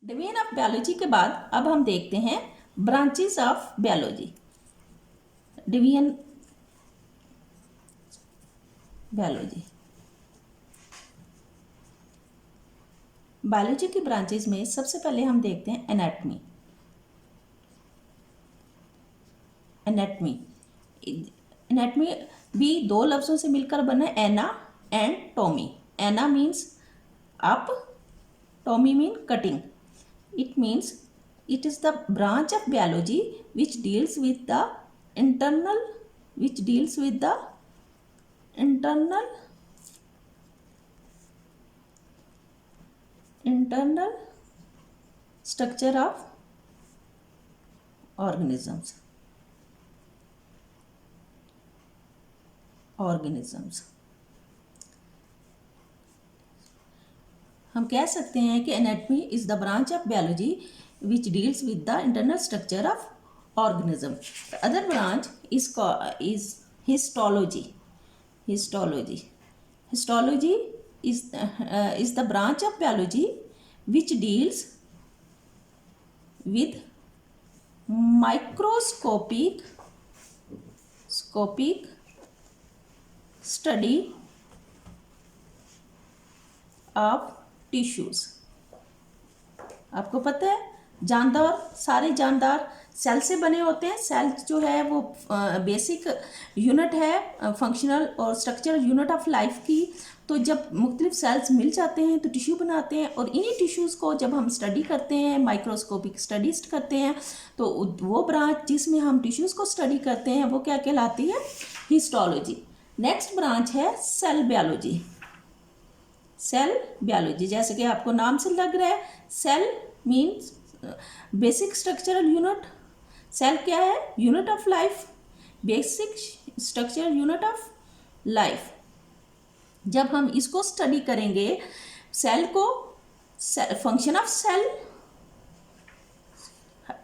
Division of biology के बाद अब हम देखते हैं branches of biology. Division biology biology की ब्रांचेस में सबसे पहले हम देखते हैं एनाटमी। एनाटमी एनाटमी भी दो लफ्ज़ों से मिलकर बना है, ana and tomy. Ana means up, tomy mean cutting. It means it is the branch of biology which deals with the internal structure of organisms. हम कह सकते हैं कि anatomy is the branch of biology which deals with the internal structure of organism. The other branch is histology. Histology is the branch of biology which deals with microscopic study of tissues. आपको पता है जानदार, सारे जानदार cell से बने होते हैं। सेल जो है वो बेसिक यूनिट है फंक्शनल और स्ट्रक्चरल यूनिट ऑफ लाइफ की। तो जब मुख्तलिफ सेल्स मिल जाते हैं तो टिश्यू बनाते हैं, और इन्हीं टिश्यूज़ को जब हम स्टडी करते हैं, माइक्रोस्कोपिक स्टडीज करते हैं, तो वो ब्रांच जिसमें हम टिश्यूज़ को स्टडी करते हैं वो क्या कहलाती है? हिस्टोलॉजी। नेक्स्ट ब्रांच है सेल बायोलॉजी। सेल बायोलॉजी, जैसे कि आपको नाम से लग रहा है, cell means basic structural unit. Cell क्या है? Unit of life, basic structural unit of life. जब हम इसको स्टडी करेंगे, सेल को, फंक्शन ऑफ सेल,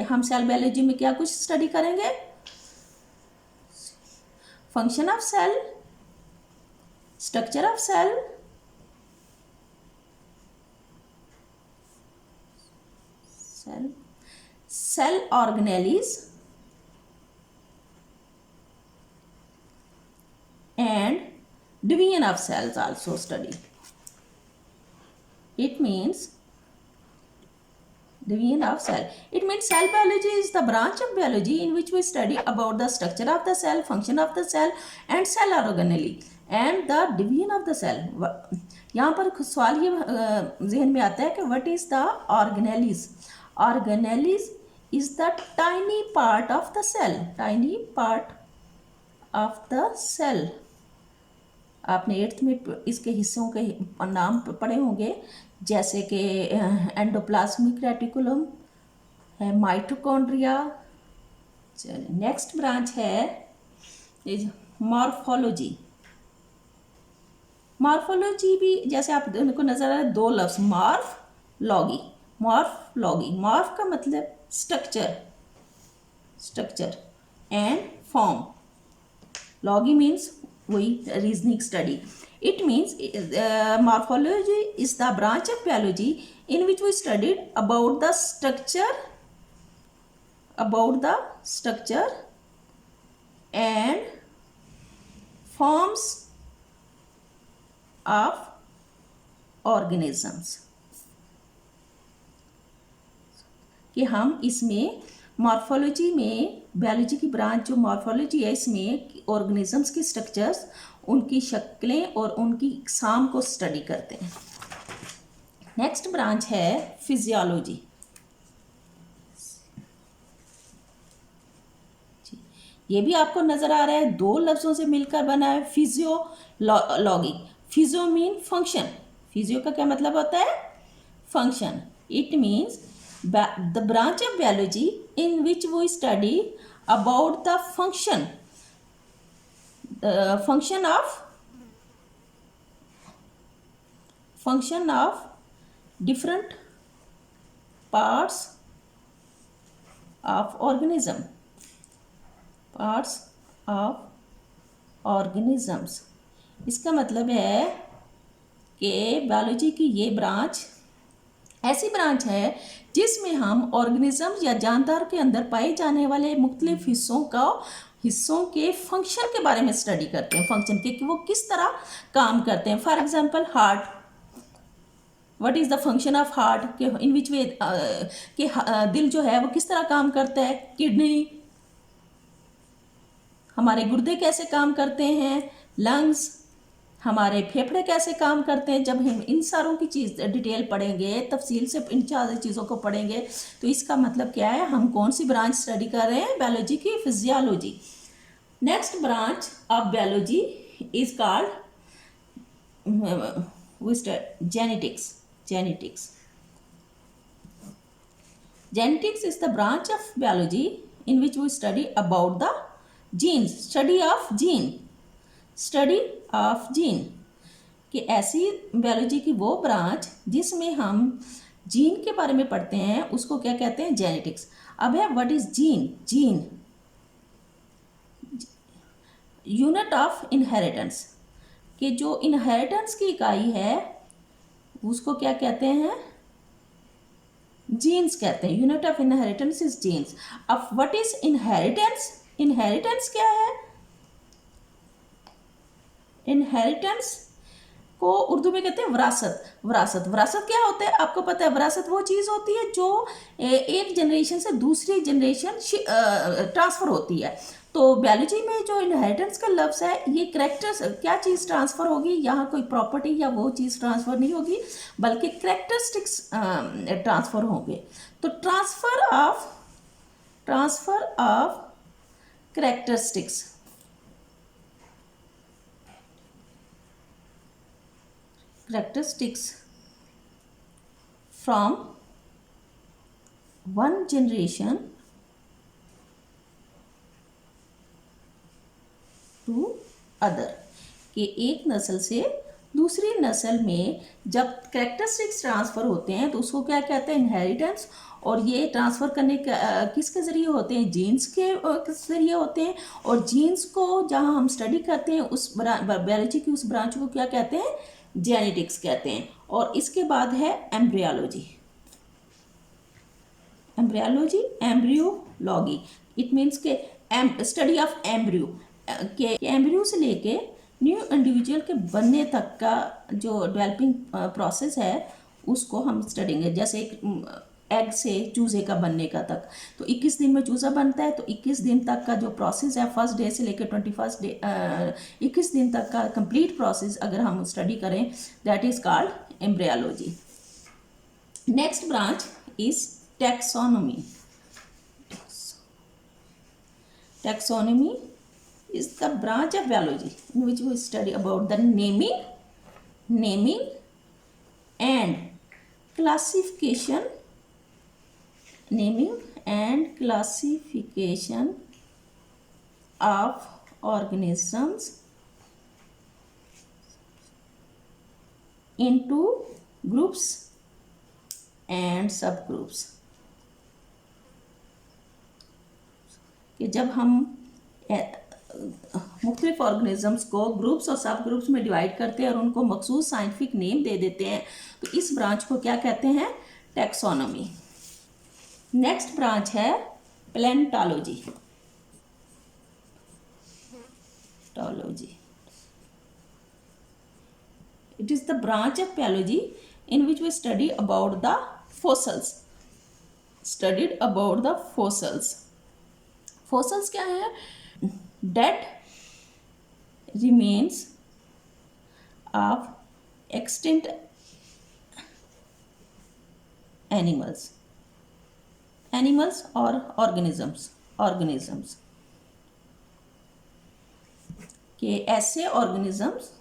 हम सेल बायोलॉजी में क्या कुछ स्टडी करेंगे? Function of cell, structure of cell, cell organelles and division of cells also study. It means division of cell. It means cell biology is the branch of biology in which we study about the structure of the cell, function of the cell and cell organelle and the division of the cell. यहाँ पर सवाल ये जहन में आता है कि what is the organelles? Organelles is the tiny part of the cell. आपने 8th में इसके हिस्सों के नाम पढ़े होंगे, जैसे कि एंडोप्लाज्मिक रेटिकुलम है, माइटोकॉन्ड्रिया। नेक्स्ट ब्रांच है मॉर्फोलॉजी। मॉर्फोलॉजी भी जैसे आपको नजर आ रहा है, दो लफ्ज मॉर्फोलॉजी। मॉर्फ का मतलब structure and form. Logy means वही reasoning study. It means morphology is the branch of biology in which we studied about the structure and forms of organisms. कि हम इसमें मॉर्फोलॉजी में, बायोलॉजी की ब्रांच जो morphology है, इसमें ऑर्गेनिजम्स के स्ट्रक्चर्स, उनकी शक्लें और उनकी इकसाम को स्टडी करते हैं। नेक्स्ट ब्रांच है फिजियोलॉजी। ये भी आपको नजर आ रहा है, दो लफ्जों से मिलकर बना है, physiology. Physio mean function. Physio का क्या मतलब होता है? Function. It means the branch of biology in which we study about the function of different parts of organisms। इसका मतलब है कि बायोलॉजी की ये ब्रांच ऐसी ब्रांच है जिसमें हम ऑर्गेनिज्म या जानदार के अंदर पाए जाने वाले मुख्तलिफ हिस्सों के फंक्शन के बारे में स्टडी करते हैं, फंक्शन के कि वो किस तरह काम करते हैं। For example heart, what is the function of heart, के इन विच वे कि दिल जो है वो किस तरह काम करता है, किडनी, हमारे गुर्दे कैसे काम करते हैं, लंग्स, हमारे फेफड़े कैसे काम करते हैं। जब हम इन सारों की चीज़ डिटेल पढ़ेंगे, तफसील से इन चार चीज़ों को पढ़ेंगे, तो इसका मतलब क्या है, हम कौन सी ब्रांच स्टडी कर रहे हैं, बायोलॉजी की, physiology. Next branch of biology is called genetics. Genetics is the branch of biology in which we study about the genes, study of gene, कि ऐसी बायोलॉजी की वो ब्रांच जिसमें हम जीन के बारे में पढ़ते हैं, उसको क्या कहते हैं, जेनेटिक्स। अब है what is gene, unit of inheritance, कि जो इनहेरिटेंस की इकाई है उसको क्या कहते हैं, जीन्स कहते हैं। Unit of inheritance is genes. अब व्हाट इज इनहेरिटेंस क्या है, इनहेरिटेंस को उर्दू में कहते हैं विरासत क्या होता है, आपको पता है, विरासत वो चीज़ होती है जो एक जनरेशन से दूसरी जनरेशन ट्रांसफ़र होती है। तो बायोलॉजी में जो इनहेरिटेंस का लफ्ज़ है, ये कैरेक्टर्स, क्या चीज़ ट्रांसफ़र होगी, यहाँ कोई प्रॉपर्टी या वो चीज़ ट्रांसफ़र नहीं होगी, बल्कि कैरेक्टरिस्टिक्स ट्रांसफ़र होंगे। तो transfer of characteristics from one generation to other, कि एक नस्ल से दूसरी नस्ल में जब कैरेक्टरिस्टिक्स ट्रांसफ़र होते हैं तो उसको क्या कहते हैं, इनहेरिटेंस। और ये ट्रांसफ़र करने किसके ज़रिए होते हैं, जीन्स के ज़रिए होते हैं। और जीन्स को जहाँ हम स्टडी करते हैं, उस बायोलॉजी की उस ब्रांच को क्या कहते हैं, जेनेटिक्स कहते हैं। और इसके बाद है एम्ब्रियोलॉजी। एम्ब्रियोलॉजी इट मीन्स के स्टडी ऑफ एम्ब्रियो, के एम्ब्रियो से लेके न्यू इंडिविजुअल के बनने तक का जो डेवलपिंग प्रोसेस है उसको हम स्टडींगे। जैसे एक एग से चूज़े का बनने का तक, तो 21 दिन में चूज़ा बनता है, तो 21 दिन तक का जो प्रोसेस है, फर्स्ट डे से लेकर 21st डे 21 दिन तक का कंप्लीट प्रोसेस अगर हम स्टडी करें, that is called embryology. Next branch is taxonomy. Taxonomy is the branch of biology in which we study about the naming and classification of organisms into groups and subgroups। कि जब हम मुख्तलिफ organisms को groups और सब groups में divide करते हैं और उनको मखसूस साइंटिफिक नेम दे देते हैं, तो इस ब्रांच को क्या कहते हैं, टैक्सोनॉमी। नेक्स्ट ब्रांच है paleontology. It is the branch of biology in which we study about the fossils. Fossils क्या है, dead remains of extinct animals और ऑर्गेनिजम्स के ऐसे ऑर्गेनिजम्स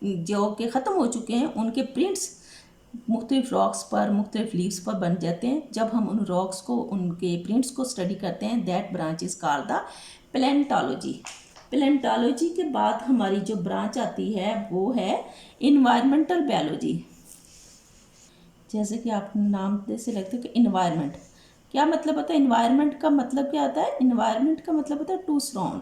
जो कि ख़त्म हो चुके हैं, उनके प्रिंट्स मुख्तलिफ रॉक्स पर, मुख्तलिफ लीव्स पर बन जाते हैं। जब हम उन रॉक्स को, उनके प्रिंट्स को स्टडी करते हैं, that branch is called the palaeontology. Palaeontology के बाद हमारी जो ब्रांच आती है वो है इन्वायरमेंटल बायोलॉजी। जैसे कि आप नाम से लगता है कि इन्वायरमेंट, क्या मतलब होता है, इन्वायरमेंट का मतलब क्या होता है, इन्वायरमेंट का मतलब होता है to surround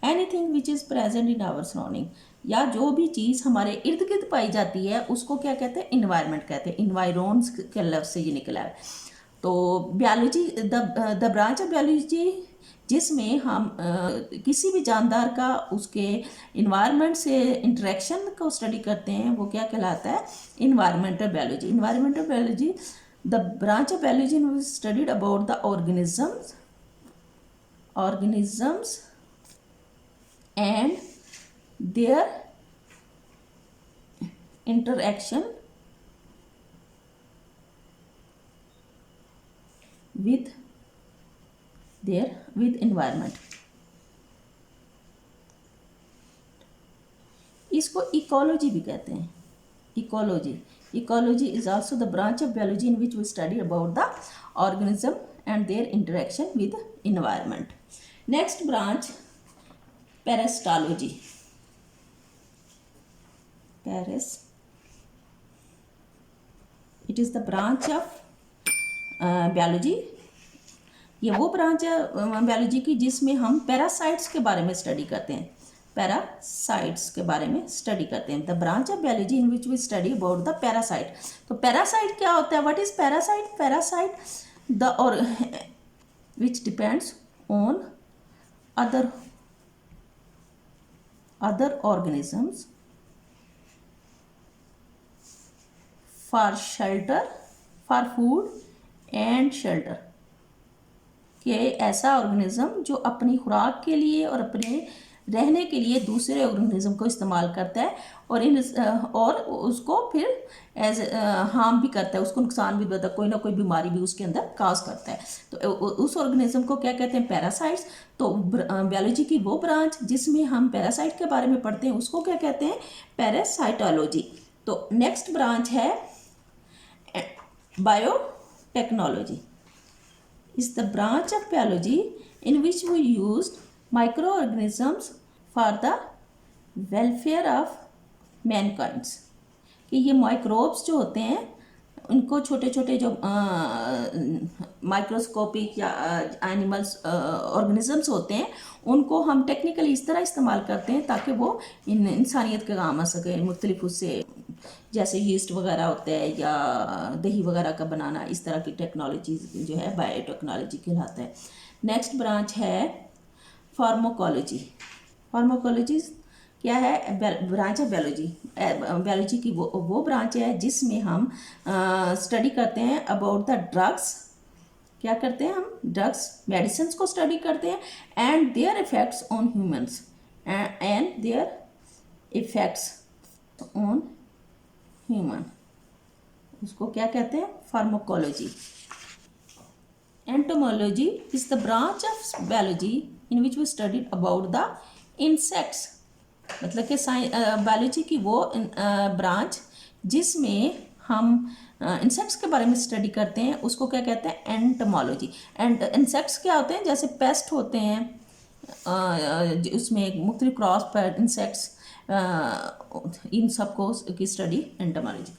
anything which is present in our surrounding, या जो भी चीज़ हमारे इर्द गिर्द पाई जाती है उसको क्या कहते हैं, इन्वायरमेंट कहते हैं। इन्वायरॉन्स के लफ्ज़ से ये निकला है। तो biology the branch of biology जिसमें हम किसी भी जानदार का उसके इन्वायरमेंट से इंटरेक्शन को स्टडी करते हैं वो क्या कहलाता है, environmental biology. Environmental biology the branch of biology in which studied about the organisms and their interaction with environment। इसको इकोलॉजी भी कहते हैं। Ecology is also the branch of biology in which we study about the organism and their interaction with environment. Next branch parasitology. It is the branch of biology. ये वो branch है biology की जिसमें हम parasites के बारे में study करते हैं। पैरासाइट्स के बारे में स्टडी करते हैं। The branch of biology in which we study about the parasite. तो पैरासाइट क्या होता है, what is parasite? Parasite the और which depends on other organisms for shelter, for food and shelter। कि ऐसा ऑर्गेनिज्म जो अपनी खुराक के लिए और अपने रहने के लिए दूसरे ऑर्गेनिज्म को इस्तेमाल करता है और उसको फिर एज हार्म भी करता है, उसको नुकसान भी देता है, कोई ना कोई बीमारी भी उसके अंदर काज करता है। तो उस ऑर्गेनिज्म को क्या कहते हैं, पैरासाइट्स। तो बायोलॉजी की वो ब्रांच जिसमें हम पैरासाइट के बारे में पढ़ते हैं उसको क्या कहते हैं, पैरासाइटोलॉजी। तो नेक्स्ट ब्रांच है biotechnology. is the branch of biology in which we used microorganisms for the welfare of mankind। कि ये माइक्रोब्स जो होते हैं उनको छोटे छोटे जो माइक्रोस्कोपिक या एनिमल्स ऑर्गेनिजम्स होते हैं उनको हम टेक्निकली इस तरह इस्तेमाल करते हैं ताकि वो इंसानियत के काम आ सके। मुख्तलिफ उससे जैसे यीस्ट वगैरह होता है या दही वगैरह का बनाना, इस तरह की टेक्नोलॉजी जो है बायोटेक्नोलॉजी कहलाता है। नेक्स्ट ब्रांच है फार्माकोलॉजी। फार्माकोलॉजी क्या है, ब्रांच ऑफ बायोलॉजी। बायोलॉजी की वो ब्रांच है जिसमें हम स्टडी करते हैं अबाउट द ड्रग्स। क्या करते हैं हम, ड्रग्स मेडिसिन को स्टडी करते हैं and their effects on humans and their effects on human, उसको क्या कहते हैं, pharmacology. Entomology is the branch of biology in which we studied about the insects. मतलब कि बायोलॉजी की वो ब्रांच जिसमें हम इंसेक्ट्स के बारे में स्टडी करते हैं उसको क्या कहते हैं, एंटोमोलॉजी। एंड इंसेक्ट्स क्या होते हैं, जैसे पेस्ट होते हैं, उसमें मुख्तलिफ क्रॉस पैड इंसेक्ट्स, इन सबको की स्टडी एंटोमोलॉजी।